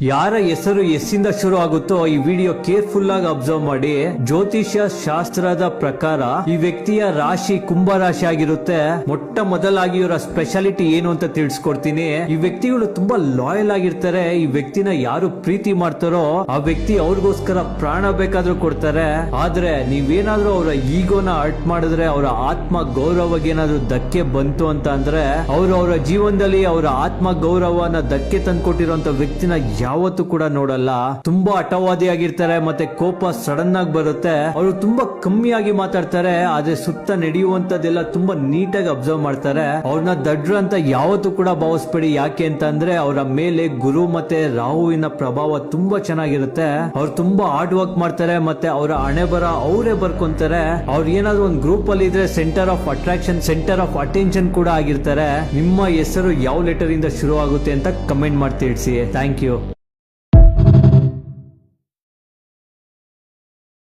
ಯಾರ ಹೆಸರು ಎಸ್ಸಿಂದ ಶುರು ಆಗುತ್ತೋ ಈ ವಿಡಿಯೋ ಕೇರ್ಫುಲ್ ಆಗಿ ಅಬ್ಸರ್ವ್ ಮಾಡಿ. ಜ್ಯೋತಿಷ್ಯ ಶಾಸ್ತ್ರದ ಪ್ರಕಾರ ಈ ವ್ಯಕ್ತಿಯ ರಾಶಿ ಕುಂಭ ರಾಶಿ ಆಗಿರುತ್ತೆ. ಮೊಟ್ಟ ಮೊದಲಾಗಿ ಇವರ ಸ್ಪೆಷಾಲಿಟಿ ಏನು ಅಂತ ತಿಳಿಸ್ಕೊಡ್ತೀನಿ. ಈ ವ್ಯಕ್ತಿಗಳು ತುಂಬಾ ಲಾಯಲ್ ಆಗಿರ್ತಾರೆ. ಈ ವ್ಯಕ್ತಿನ ಯಾರು ಪ್ರೀತಿ ಮಾಡ್ತಾರೋ ಆ ವ್ಯಕ್ತಿ ಅವ್ರಿಗೋಸ್ಕರ ಪ್ರಾಣ ಬೇಕಾದ್ರೂ ಕೊಡ್ತಾರೆ. ಆದ್ರೆ ನೀವೇನಾದ್ರೂ ಅವರ ಈಗೋನ ಹರ್ಟ್ ಮಾಡಿದ್ರೆ, ಅವರ ಆತ್ಮ ಗೌರವಕ್ಕೆ ಏನಾದ್ರೂ ಧಕ್ಕೆ ಬಂತು ಅಂತ ಅಂದ್ರೆ, ಅವರ ಜೀವನದಲ್ಲಿ ಅವರ ಆತ್ಮ ಗೌರವನ ಧಕ್ಕೆ ತಂದ್ಕೊಟ್ಟಿರುವಂತ ವ್ಯಕ್ತಿನ ಯಾವತ್ತೂ ಕೂಡ ನೋಡಲ್ಲ. ತುಂಬಾ ಹಠವಾದಿಯಾಗಿರ್ತಾರೆ, ಮತ್ತೆ ಕೋಪ ಸಡನ್ ಆಗಿ ಬರುತ್ತೆ. ಅವರು ತುಂಬಾ ಕಮ್ಮಿಯಾಗಿ ಮಾತಾಡ್ತಾರೆ, ಆದ್ರೆ ಸುತ್ತ ನಡೆಯುವಂತದ್ದೆಲ್ಲ ತುಂಬಾ ನೀಟಾಗಿ ಅಬ್ಸರ್ವ್ ಮಾಡ್ತಾರೆ. ಅವ್ರನ್ನ ದಡ್ರು ಅಂತ ಯಾವತ್ತೂ ಕೂಡ ಭಾವಿಸ್ಬೇಡಿ. ಯಾಕೆ ಅಂತ ಅಂದ್ರೆ ಅವರ ಮೇಲೆ ಗುರು ಮತ್ತೆ ರಾಹುವಿನ ಪ್ರಭಾವ ತುಂಬಾ ಚೆನ್ನಾಗಿರುತ್ತೆ. ಅವ್ರು ತುಂಬಾ ಹಾರ್ಡ್ ವರ್ಕ್ ಮಾಡ್ತಾರೆ, ಮತ್ತೆ ಅವರ ಹಣೆ ಬರ ಅವರೇ ಬರ್ಕೊಂತಾರೆ. ಅವ್ರು ಏನಾದ್ರು ಒಂದು ಗ್ರೂಪ್ ಅಲ್ಲಿ ಇದ್ರೆ centre of attraction, centre of attention ಕೂಡ ಆಗಿರ್ತಾರೆ. ನಿಮ್ಮ ಹೆಸರು ಯಾವ ಲೆಟರ್ ಇಂದ ಶುರು ಆಗುತ್ತೆ ಅಂತ ಕಮೆಂಟ್ ಮಾಡಿ ತಿಳಿಸಿ. Thank you.